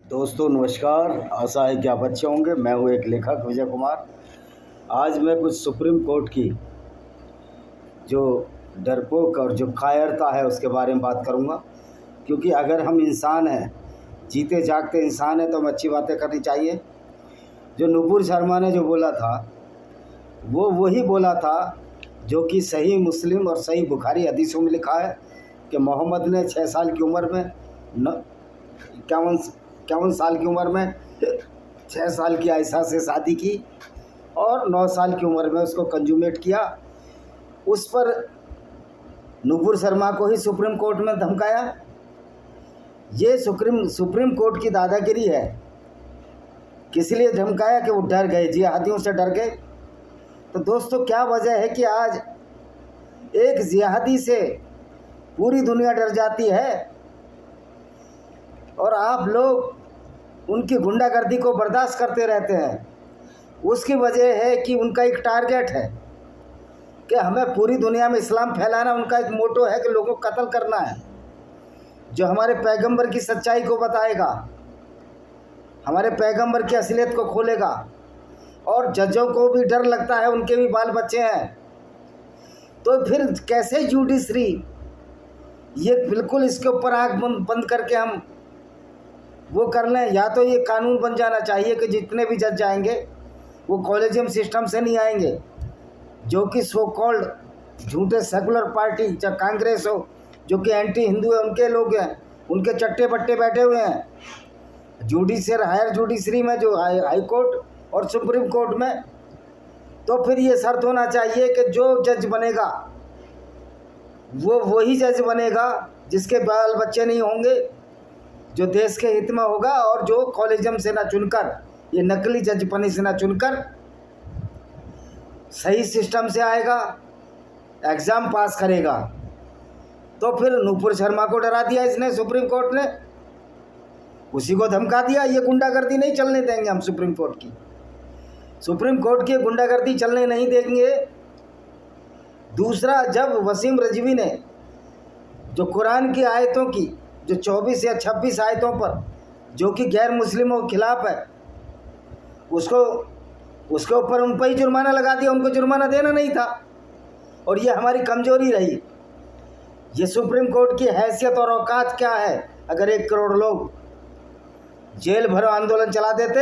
दोस्तों नमस्कार। आशा है कि आप अच्छे होंगे। मैं हूं एक लेखक विजय कुमार। आज मैं कुछ सुप्रीम कोर्ट की जो डरपोक और जो कायरता है उसके बारे में बात करूंगा, क्योंकि अगर हम इंसान हैं, जीते जागते इंसान हैं, तो हमें अच्छी बातें करनी चाहिए। जो नुपुर शर्मा ने जो बोला था वो वही बोला था जो कि सही मुस्लिम और सही बुखारी हदीसों में लिखा है कि मोहम्मद ने 6 साल की उम्र में 51 साल की उम्र में 6 साल की आयशा से शादी की और 9 साल की उम्र में उसको कंजुमेट किया। उस पर नुपुर शर्मा को ही सुप्रीम कोर्ट में धमकाया। ये सुप्रीम कोर्ट की दादागिरी है। किस लिए धमकाया? कि वो डर गए, जिहादियों से डर गए। तो दोस्तों क्या वजह है कि आज एक जिहादी से पूरी दुनिया डर जाती है और आप लोग उनकी गुंडागर्दी को बर्दाश्त करते रहते हैं? उसकी वजह है कि उनका एक टारगेट है कि हमें पूरी दुनिया में इस्लाम फैलाना। उनका एक मोटो है कि लोगों को कत्ल करना है। जो हमारे पैगंबर की सच्चाई को बताएगा, हमारे पैगंबर की असलियत को खोलेगा। और जजों को भी डर लगता है, उनके भी बाल बच्चे हैं। तो फिर कैसे जुडिशरी ये बिल्कुल इसके ऊपर आँख बंद करके हम वो कर लें? या तो ये कानून बन जाना चाहिए कि जितने भी जज जाएंगे वो कॉलेजियम सिस्टम से नहीं आएंगे, जो कि सो कॉल्ड झूठे सेकुलर पार्टी, चाहे कांग्रेस हो जो कि एंटी हिंदू है, उनके लोग हैं, उनके चट्टे पट्टे बैठे हुए हैं जुडिशियल हायर जुडिशरी में, जो हाई कोर्ट और सुप्रीम कोर्ट में। तो फिर ये शर्त होना चाहिए कि जो जज बनेगा वो वही जज बनेगा जिसके बाल बच्चे नहीं होंगे, जो देश के हित में होगा और जो कॉलेजियम से ना चुनकर, ये नकली जज पनी से ना चुनकर सही सिस्टम से आएगा, एग्ज़ाम पास करेगा। तो फिर नुपुर शर्मा को डरा दिया इसने, सुप्रीम कोर्ट ने उसी को धमका दिया। ये गुंडागर्दी नहीं चलने देंगे हम। सुप्रीम कोर्ट की गुंडागर्दी चलने नहीं देंगे। दूसरा, जब वसीम रिजवी ने जो कुरान की आयतों की जो 24 या 26 आयतों पर जो कि गैर मुस्लिमों के खिलाफ है, उसके ऊपर उन पर ही जुर्माना लगा दिया। उनको जुर्माना देना नहीं था और ये हमारी कमजोरी रही। ये सुप्रीम कोर्ट की हैसियत और औकात क्या है? अगर 1 करोड़ लोग जेल भरो आंदोलन चला देते,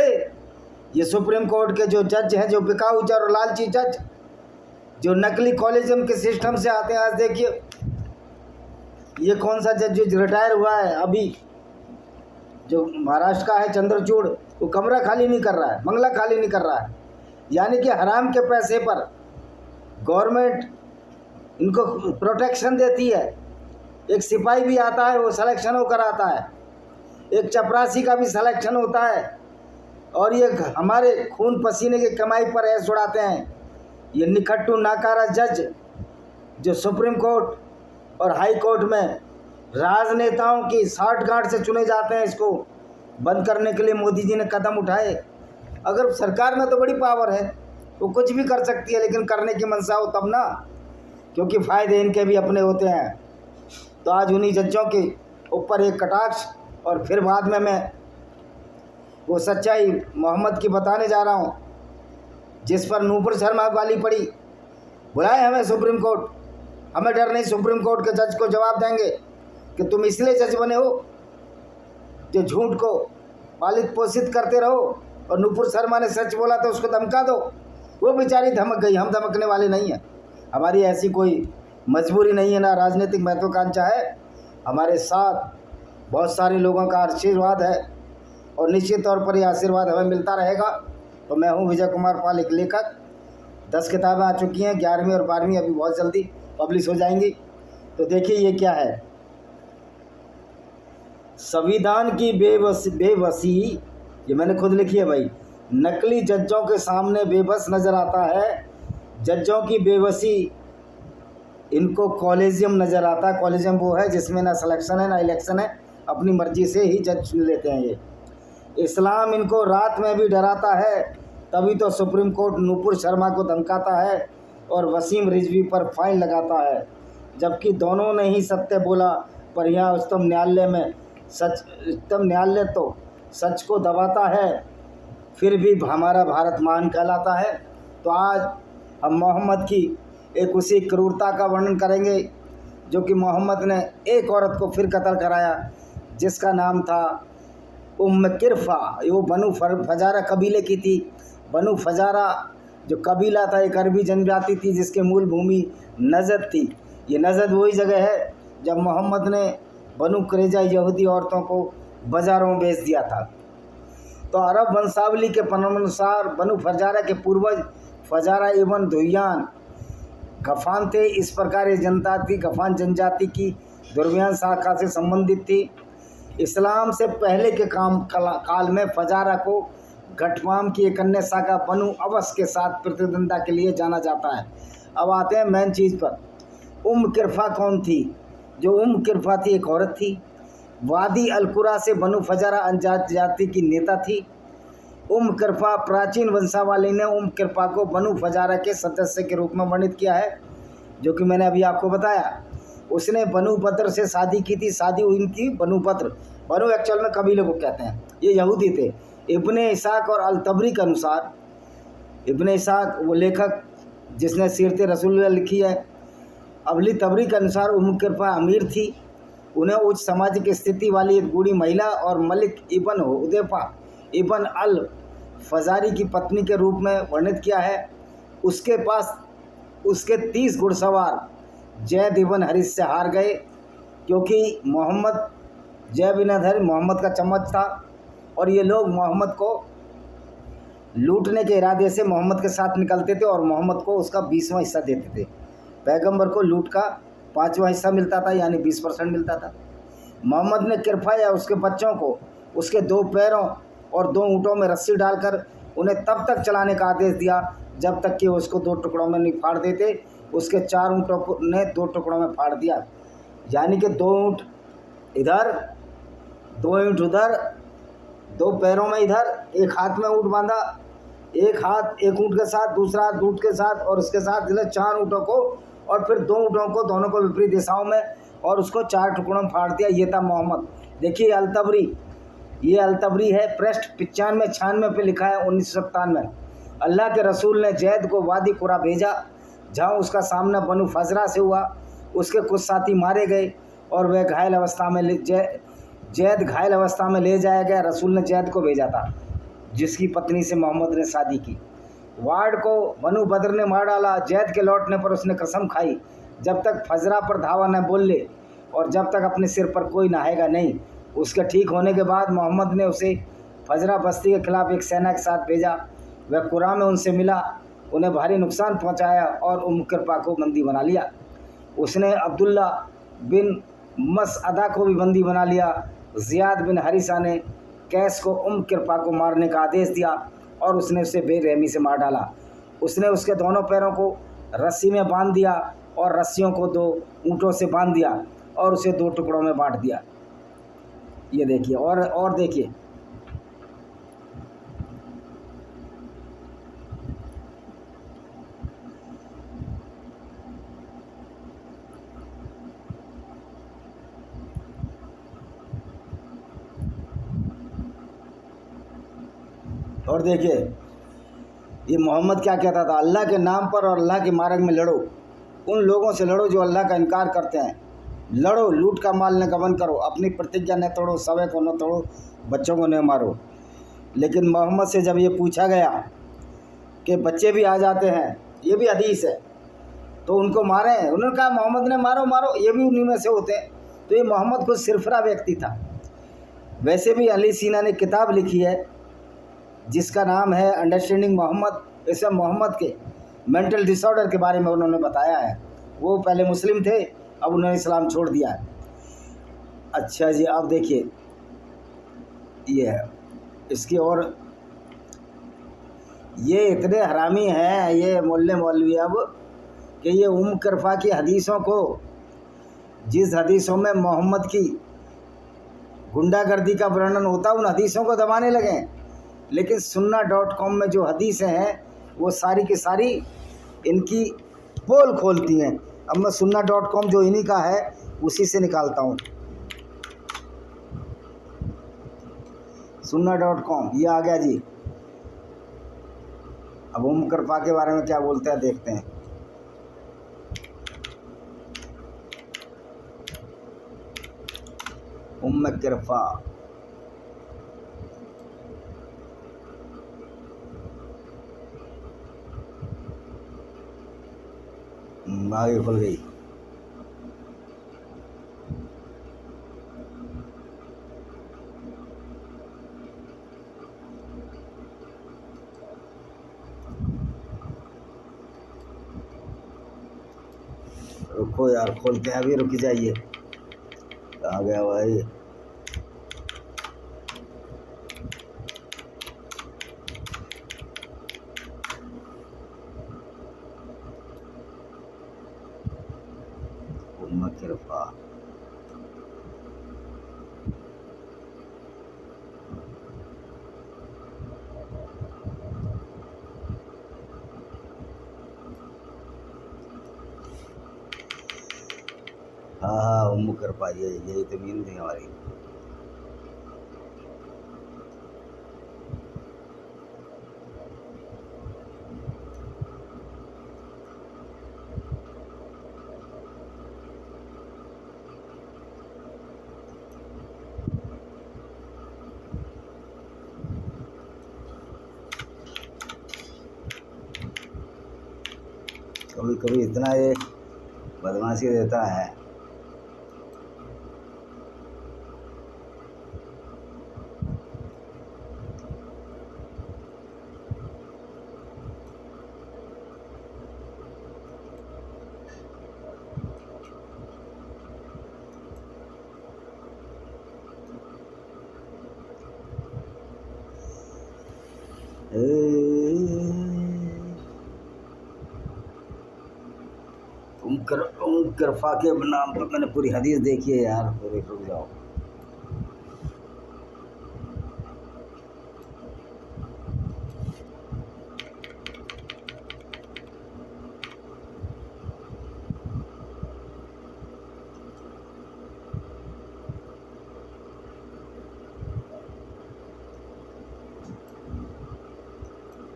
ये सुप्रीम कोर्ट के जो जज हैं, जो बिकाऊ जज और लालची जज, जो नकली कॉलेजियम के सिस्टम से आते हैं। आज देखिए ये कौन सा जज जो रिटायर हुआ है अभी, जो महाराष्ट्र का है, चंद्रचूड़, वो कमरा खाली नहीं कर रहा है, बंगला खाली नहीं कर रहा है। यानी कि हराम के पैसे पर गवर्नमेंट इनको प्रोटेक्शन देती है। एक सिपाही भी आता है, वो सिलेक्शन होकर आता है, एक चपरासी का भी सिलेक्शन होता है, और ये हमारे खून पसीने की कमाई पर ऐश उड़ाते हैं। ये निकट्टू नाकारा जज जो सुप्रीम कोर्ट और हाई कोर्ट में राजनेताओं की साठगांठ से चुने जाते हैं, इसको बंद करने के लिए मोदी जी ने कदम उठाए। अगर सरकार में तो बड़ी पावर है, वो कुछ भी कर सकती है, लेकिन करने की मंशा हो तब ना, क्योंकि फ़ायदे इनके भी अपने होते हैं। तो आज उन्हीं जज्जों के ऊपर एक कटाक्ष, और फिर बाद में मैं वो सच्चाई मोहम्मद की बताने जा रहा हूँ, जिस पर नुपुर शर्मा गाली पड़ी। बुलाए हमें सुप्रीम कोर्ट, हमें डर नहीं। सुप्रीम कोर्ट के जज को जवाब देंगे कि तुम इसलिए जज बने हो जो झूठ को पालित पोषित करते रहो, और नुपुर शर्मा ने सच बोला तो उसको धमका दो। वो बेचारी धमक गई, हम धमकने वाले नहीं हैं। हमारी ऐसी कोई मजबूरी नहीं है, ना राजनीतिक महत्वाकांक्षा है। हमारे साथ बहुत सारे लोगों का आशीर्वाद है और निश्चित तौर पर यह आशीर्वाद हमें मिलता रहेगा। तो मैं हूँ विजय कुमार पाल, एक लेखक। 10 किताबें आ चुकी हैं, 11वीं और 12वीं अभी बहुत जल्दी पब्लिश हो जाएंगी। तो देखिए ये क्या है, संविधान की बेबसी, ये मैंने खुद लिखी है भाई। नकली जज्जों के सामने बेबस नज़र आता है। जज्जों की बेबसी, इनको कॉलेजियम नज़र आता है। कॉलेजियम वो है जिसमें ना सिलेक्शन है ना इलेक्शन है, अपनी मर्जी से ही जज चुन लेते हैं। ये इस्लाम इनको रात में भी डराता है, तभी तो सुप्रीम कोर्ट नुपुर शर्मा को धमकाता है और वसीम रिजवी पर फाइन लगाता है, जबकि दोनों ने ही सत्य बोला। पर यहाँ उच्चतम न्यायालय में उच्चतम न्यायालय तो सच को दबाता है, फिर भी हमारा भारत महान कहलाता है। तो आज हम मोहम्मद की एक उसी क्रूरता का वर्णन करेंगे जो कि मोहम्मद ने एक औरत को फिर कत्ल कराया, जिसका नाम था उम्म किरफा। वो बनु फजारा कबीले की थी। बनु फजारा जो कबीला था एक अरबी जनजाति थी जिसके मूल भूमि नजद थी। ये नजद वही जगह है जब मोहम्मद ने बनु कुरैजा यहूदी औरतों को बाज़ारों में बेच दिया था। तो अरब वंशावली के अनुसार बनु फजारा के पूर्वज फजारा इबन धुयान गफान थे। इस प्रकार ये जनता थी गफान जनजाति की दुर्व्यान शाखा से संबंधित थी। इस्लाम से पहले के काल में फजारा को गठवाम की एक अन्य शाखा बनु अवस के साथ प्रतिद्वंदा के लिए जाना जाता है। अब आते हैं मेन चीज़ पर। उम्म किरफा कौन थी? जो उम्म किरफा थी एक औरत थी। वादी अलकुरा से बनु फजारा जाति की नेता थी। उम्म किरफा प्राचीन वंशावली ने उम्म किरफा को बनु फजारा के सदस्य के रूप में वर्णित किया है, जो कि मैंने अभी आपको बताया। उसने बनु बद्र से शादी की थी। शादी हुई थी बनु बद्र। बनु एक्चुअल में कबीले को कहते हैं, ये यहूदी थे। इब्ने इसाक और अल तबरी के अनुसार, इब्ने इसाक वो लेखक जिसने सीरत रसूलुल्लाह लिखी है, अबली तबरी के अनुसार उम्म किरफा अमीर थी। उन्हें उच्च सामाजिक स्थिति वाली एक बूढ़ी महिला और मलिक इबन हुदैफा इबन अल फजारी की पत्नी के रूप में वर्णित किया है। उसके पास उसके 30 घुड़सवार जैद इबन हरिस से हार गए, क्योंकि मोहम्मद जैद बिन हरिस मोहम्मद का चमच था और ये लोग मोहम्मद को लूटने के इरादे से मोहम्मद के साथ निकलते थे और मोहम्मद को उसका 20वां हिस्सा देते थे। पैगंबर को लूट का 5वां हिस्सा मिलता था, यानी 20% मिलता था। मोहम्मद ने किरफा या उसके बच्चों को उसके 2 पैरों और 2 ऊँटों में रस्सी डालकर उन्हें तब तक चलाने का आदेश दिया जब तक कि उसको 2 टुकड़ों में नहीं फाड़ देते। उसके 4 ऊँटों को ने 2 टुकड़ों में फाड़ दिया, यानी कि 2 ऊँट इधर 2 ऊँट उधर, 2 पैरों में इधर, एक हाथ में ऊँट बांधा, एक हाथ एक ऊँट के साथ, दूसरा हाथ ऊँट के साथ और उसके साथ 4 ऊँटों को, और फिर 2 ऊँटों को दोनों को विपरीत दिशाओं में और उसको 4 टुकड़ों में फाड़ दिया। ये था मोहम्मद। देखिए अलतबरी, ये अलतबरी है, पृष्ठ 95-96 पे लिखा है 1997 में। अल्लाह के रसूल ने जैद को वादी कुरा भेजा, जहाँ उसका सामना बनु फजरा से हुआ। उसके कुछ साथी मारे गए और वह घायल अवस्था में जैद घायल अवस्था में ले जाया गया। रसूल ने जैद को भेजा था जिसकी पत्नी से मोहम्मद ने शादी की। वार्ड को बनु बद्र ने मार डाला। जैद के लौटने पर उसने कसम खाई जब तक फजरा पर धावा न बोल ले और जब तक अपने सिर पर कोई नहाएगा नहीं। उसके ठीक होने के बाद मोहम्मद ने उसे फजरा बस्ती के खिलाफ एक सेना के साथ भेजा। वह कुरा में उनसे मिला, उन्हें भारी नुकसान पहुंचाया और उम्म किरफा को बंदी बना लिया। उसने अब्दुल्ला बिन मसअदा को भी बंदी बना लिया। ज़ियाद बिन हरिसा ने कैस को उम्म किरफा को मारने का आदेश दिया और उसने उसे बेरहमी से मार डाला। उसने उसके दोनों पैरों को रस्सी में बांध दिया और रस्सियों को 2 ऊँटों से बांध दिया और उसे 2 टुकड़ों में बांट दिया। ये देखिए और देखिए, और देखिए ये मोहम्मद क्या कहता था, अल्लाह के नाम पर और अल्लाह के मार्ग में लड़ो। उन लोगों से लड़ो जो अल्लाह का इनकार करते हैं। लड़ो, लूट का माल न गबन करो, अपनी प्रतिज्ञा न तोड़ो, सवे को न तोड़ो, बच्चों को न मारो। लेकिन मोहम्मद से जब ये पूछा गया कि बच्चे भी आ जाते हैं, ये भी हदीस है, तो उनको मारें, उन्होंने कहा मोहम्मद ने मारो मारो, ये भी उन्हीं में से होते हैं। तो ये मोहम्मद को सिरफरा व्यक्ति था। वैसे भी अली सीना ने किताब लिखी है जिसका नाम है अंडरस्टैंडिंग मोहम्मद। इसमें मोहम्मद के मेंटल डिसऑर्डर के बारे में उन्होंने बताया है। वो पहले मुस्लिम थे, अब उन्होंने इस्लाम छोड़ दिया है। अच्छा जी, अब देखिए ये है इसकी, और ये इतने हरामी हैं ये मोल्ले मौलवी अब कि ये उम्म किरफा की हदीसों को, जिस हदीसों में मोहम्मद की गुंडागर्दी का वर्णन होता है, उन हदीसों को दबाने लगे। लेकिन sunna.com में जो हदीसें हैं वो सारी की सारी इनकी पोल खोलती हैं। अब मैं sunna.com जो इन्हीं का है उसी से निकालता हूँ। sunnah.com ये आ गया जी। अब उम्म कृपा के बारे में क्या बोलते हैं देखते हैं। उम्म कृपा आगे खुल गई। रुको यार, खोलते हैं अभी, रुक जाइए। आ गया भाई। उम्म कृपा हाँ हाँ, उम्म कृपा यही तो मीन थी हमारी। कभी कभी इतना ये बदमाशी देता है। उम्म कृपा के नाम पर मैंने पूरी हदीस देखी है यार। पूरी रुक जाओ।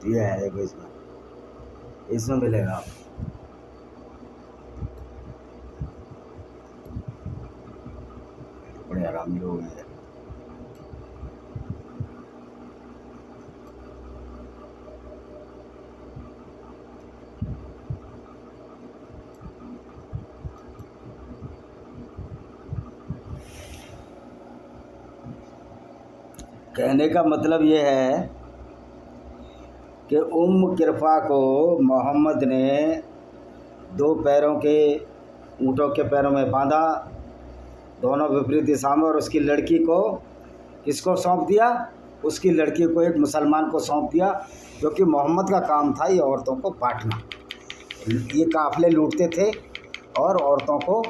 ये है देखो, इसमें मिलेगा आप। बड़े आरामी लोग हैं। कहने का मतलब ये है कि उम्म कृपा को मोहम्मद ने 2 पैरों के ऊँटों के पैरों में बांधा, दोनों विपरीत दिशा में, और उसकी लड़की को किसको सौंप दिया? उसकी लड़की को एक मुसलमान को सौंप दिया, क्योंकि मोहम्मद का काम था ये औरतों को बांटना। ये काफ़िले लूटते थे और औरतों को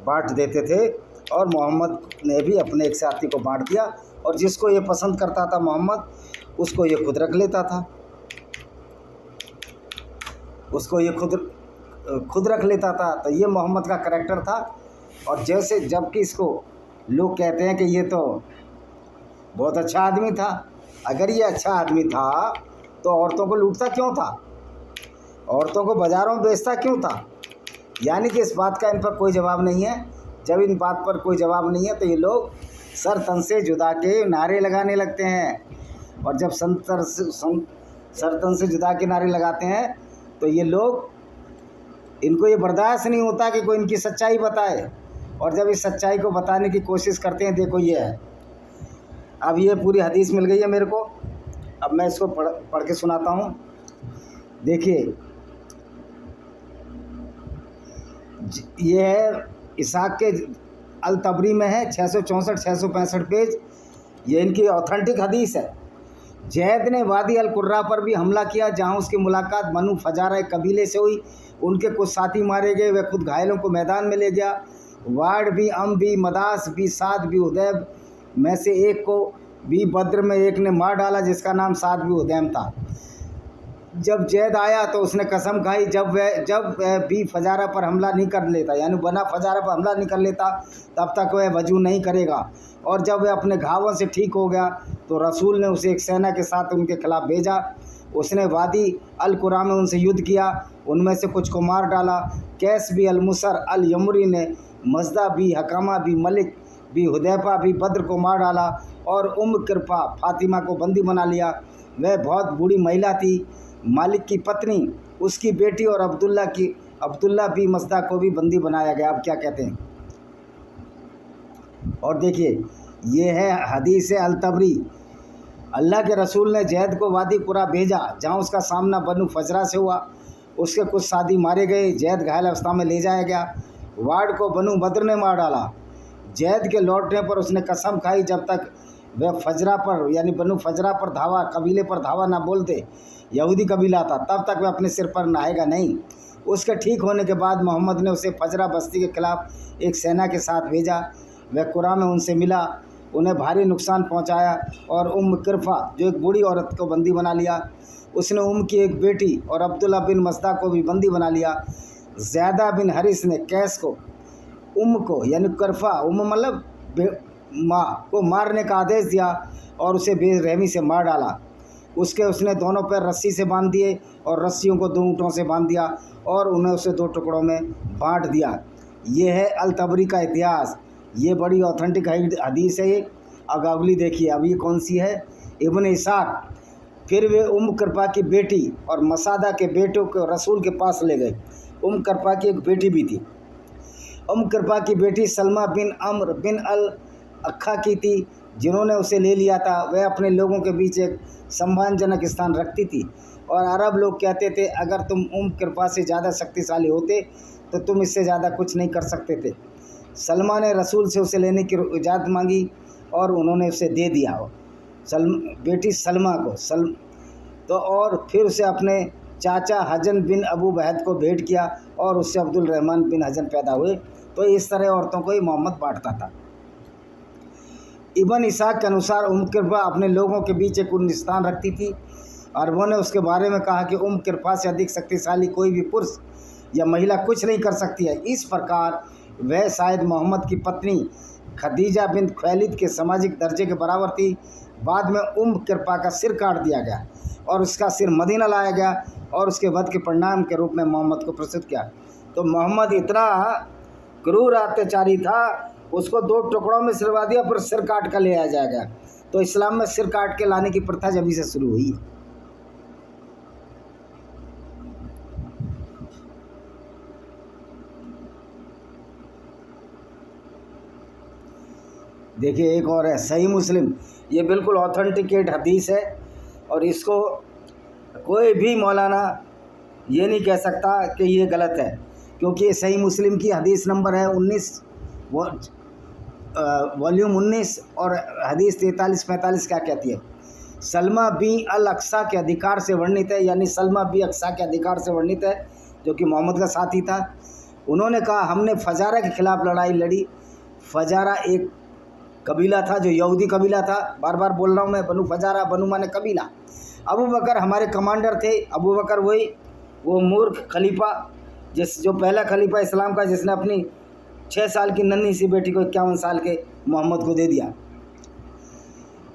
बांट देते थे, और मोहम्मद ने भी अपने एक साथी को बांट दिया, और जिसको ये पसंद करता था मोहम्मद, उसको ये खुद रख लेता था, उसको ये खुद रख लेता था। तो ये मोहम्मद का करैक्टर था। और जैसे जबकि इसको लोग कहते हैं कि ये तो बहुत अच्छा आदमी था। अगर ये अच्छा आदमी था तो औरतों को लूटता क्यों था? औरतों को बाज़ारों में बेचता क्यों था? यानी कि इस बात का इन पर कोई जवाब नहीं है। जब इन बात पर कोई जवाब नहीं है तो ये लोग सर तन से जुदा के नारे लगाने लगते हैं। और जब सर तन से जुदा के नारे लगाते हैं तो ये लोग, इनको ये बर्दाश्त नहीं होता कि कोई इनकी सच्चाई बताए। और जब इस सच्चाई को बताने की कोशिश करते हैं, देखो ये है। अब ये पूरी हदीस मिल गई है मेरे को। अब मैं इसको पढ़ के सुनाता हूँ। देखिए, ये है इसाक के अल तबरी में है, 664-665 पेज। ये इनकी ऑथेंटिक हदीस है। जैद ने वादी अल कुर्रा पर भी हमला किया, जहाँ उसकी मुलाकात बनु फजारा कबीले से हुई। उनके कुछ साथी मारे गए, वह खुद घायलों को मैदान में ले गया। वाड भी, अम भी, मदास भी, साद भी, उदैब में से एक को भी बद्र में एक ने मार डाला, जिसका नाम साद भी उदैम था। जब जैद आया तो उसने कसम खाई, जब वह भी फजारा पर हमला नहीं कर लेता, यानी बना फजारा पर हमला नहीं कर लेता, तब तक वह वजू नहीं करेगा। और जब वह अपने घावों से ठीक हो गया तो रसूल ने उसे एक सेना के साथ उनके खिलाफ भेजा। उसने वादी अल कुरा में उनसे युद्ध किया, उनमें से कुछ को मार डाला। कैस भी अल मुसर अल यमरी ने मजदा भी, हकामा भी, मलिक भी, हुदैफा भी, बद्र को मार डाला और किरपा फातिमा को बंदी बना लिया। वह बहुत बूढ़ी महिला थी। मालिक की पत्नी, उसकी बेटी और अब्दुल्ला भी मजदा को भी बंदी बनाया गया। अब क्या कहते हैं, और देखिए ये है हदीस अल-तबरी। अल्लाह के रसूल ने जैद को वादी कुरा भेजा, जहाँ उसका सामना बनु फजरा से हुआ। उसके कुछ साथी मारे गए, जैद घायल अवस्था में ले जाया गया। वार्ड को बनु बद्र ने मार डाला। जैद के लौटने पर उसने कसम खाई, जब तक वह फजरा पर यानी बनु फजरा पर धावा, कबीले पर धावा ना बोलते, यहूदी कबीला था, तब तक वह अपने सिर पर नहाएगा नहीं। उसके ठीक होने के बाद मोहम्मद ने उसे फजरा बस्ती के खिलाफ एक सेना के साथ भेजा। वह कुरा में उनसे मिला, उन्हें भारी नुकसान पहुंचाया और किरफा जो एक बूढ़ी औरत को बंदी बना लिया। उसने की एक बेटी और अब्दुल्ला बिन मसदा को भी बंदी बना लिया। ज़्यादा बिन हरिस ने कैस को को यानी करफा मतलब माँ को मारने का आदेश दिया और उसे बेरहमी से मार डाला। उसने दोनों पैर रस्सी से बांध दिए और रस्सियों को 2 ऊँटों से बांध दिया और उन्हें उसे 2 टुकड़ों में बांट दिया। ये है अल-तबरी का इतिहास। ये बड़ी ऑथेंटिक हदीस है। अब अगली देखिए, अब ये कौन सी है, इब्न इसाक। फिर वे किरपा की बेटी और मसादा के बेटों को रसूल के पास ले गए। किरपा की एक बेटी भी थी। किरपा की बेटी सलमा बिन अम्र बिन अल अक्खा की थी, जिन्होंने उसे ले लिया था। वह अपने लोगों के बीच एक सम्मानजनक स्थान रखती थी और अरब लोग कहते थे, अगर तुम किरपा से ज़्यादा शक्तिशाली होते तो तुम इससे ज़्यादा कुछ नहीं कर सकते थे। सलमा ने रसूल से उसे लेने की इजाज़त मांगी और उन्होंने उसे दे दिया बेटी सलमा को तो और फिर उसे अपने चाचा हजन बिन अबू बहद को भेंट किया और उससे अब्दुल रहमान बिन हजन पैदा हुए। तो इस तरह औरतों को ही मोहम्मद बांटता था। इब्न इसाक के अनुसार किरपा अपने लोगों के बीच एक स्थान रखती थी। अरबों ने उसके बारे में कहा कि किरपा से अधिक शक्तिशाली कोई भी पुरुष या महिला कुछ नहीं कर सकती है। इस प्रकार वह शायद मोहम्मद की पत्नी खदीजा बिन खुवैलिद के सामाजिक दर्जे के बराबर थी। बाद में किरपा का सिर काट दिया गया और उसका सिर मदीना लाया गया और उसके वध के परिणाम के रूप में मोहम्मद को प्रस्तुत किया। तो मोहम्मद इतना क्रूर अत्याचारी था, उसको 2 टुकड़ों में सिरवा दिया, फिर सिर काट कर ले आया जाएगा। तो इस्लाम में सिर काट के लाने की प्रथा जब से शुरू हुई। देखिए एक और है सही मुस्लिम। ये बिल्कुल ऑथेंटिकेट हदीस है और इसको कोई भी मौलाना ये नहीं कह सकता कि ये गलत है, क्योंकि ये सही मुस्लिम की हदीस नंबर है 19 वॉल्यूम 19 और हदीस 43-45 क्या कहती है। सलमा बी अल अक्सा के अधिकार से वर्णित है, यानी सलमा बी अक्सा के अधिकार से वर्णित है, जो कि मोहम्मद का साथी था। उन्होंने कहा, हमने फजारा के खिलाफ लड़ाई लड़ी। फजारा एक कबीला था जो यहूदी कबीला था। बार बार बोल रहा हूँ मैं, बनु फजारा, बनु माने कबीला। अबू बकर हमारे कमांडर थे। अबू बकर वो मूर्ख खलीफा जो पहला खलीफा इस्लाम का, जिसने अपनी 6 साल की नन्ही सी बेटी को 51 साल के मोहम्मद को दे दिया।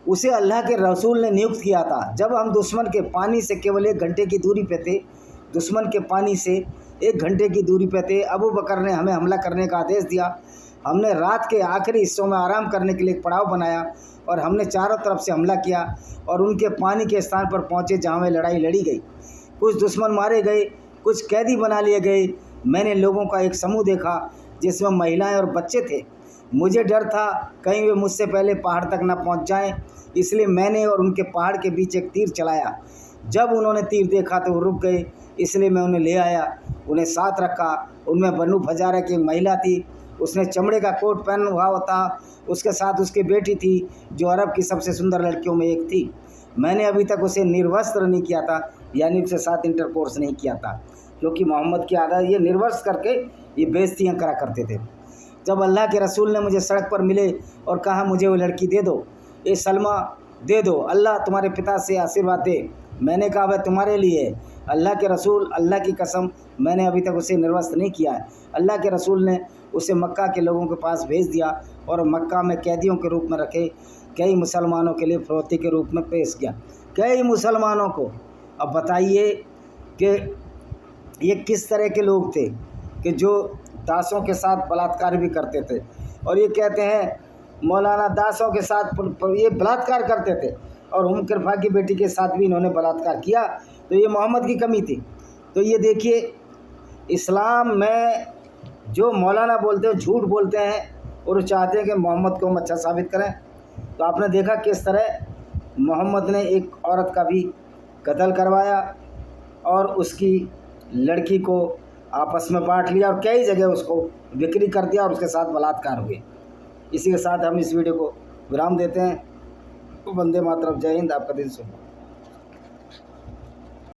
उसे अल्लाह के रसूल ने नियुक्त किया था। जब हम दुश्मन के पानी से केवल 1 घंटे की दूरी पे थे, दुश्मन के पानी से 1 घंटे की दूरी पे थे, अबू बकर ने हमें हमला करने का आदेश दिया। हमने रात के आखिरी हिस्सों में आराम करने के लिए एक पड़ाव बनाया और हमने चारों तरफ से हमला किया और उनके पानी के स्थान पर पहुँचे जहाँ में लड़ाई लड़ी गई। कुछ दुश्मन मारे गए, कुछ कैदी बना लिए गए। मैंने लोगों का एक समूह देखा जिसमें महिलाएं और बच्चे थे। मुझे डर था कहीं वे मुझसे पहले पहाड़ तक न पहुंच जाएं, इसलिए मैंने और उनके पहाड़ के बीच एक तीर चलाया। जब उन्होंने तीर देखा तो वो रुक गए, इसलिए मैं उन्हें ले आया, उन्हें साथ रखा। उनमें बनु फजारा की एक महिला थी, उसने चमड़े का कोट पहना हुआ था। उसके साथ उसकी बेटी थी जो अरब की सबसे सुंदर लड़कियों में एक थी। मैंने अभी तक उसे निर्वस्त्र नहीं किया था, यानी उसके साथ इंटरकोर्स नहीं किया था, क्योंकि मोहम्मद की आदत ये निर्वस्त्र करके ये बेइज्जतियाँ करा करते थे। जब अल्लाह के रसूल ने मुझे सड़क पर मिले और कहा, मुझे वो लड़की दे दो, ये सलमा दे दो, अल्लाह तुम्हारे पिता से आशीर्वाद दे। मैंने कहा वह तुम्हारे लिए है। अल्लाह के रसूल, अल्लाह की कसम, मैंने अभी तक उसे निर्वस्त्र नहीं किया है। अल्लाह के रसूल ने उसे मक्का के लोगों के पास भेज दिया और मक्का में कैदियों के रूप में रखे कई मुसलमानों के लिए फरोख्ती के रूप में पेश किया, कई मुसलमानों को। अब बताइए कि ये किस तरह के लोग थे कि जो दासों के साथ बलात्कार भी करते थे। और ये कहते हैं मौलाना दासों के साथ ये बलात्कार करते थे और उम किरफा की बेटी के साथ भी इन्होंने बलात्कार किया, तो ये मोहम्मद की कमी थी। तो ये देखिए, इस्लाम में जो मौलाना बोलते हैं झूठ बोलते हैं और चाहते हैं कि मोहम्मद को हम अच्छा साबित करें। तो आपने देखा किस तरह मोहम्मद ने एक औरत का भी कत्ल करवाया और उसकी लड़की को आपस में बांट लिया और कई जगह उसको बिक्री कर दिया और उसके साथ बलात्कार हुए। इसी के साथ हम इस वीडियो को विराम देते हैं। वंदे मातरम, जय हिंद, आपका दिन शुभ।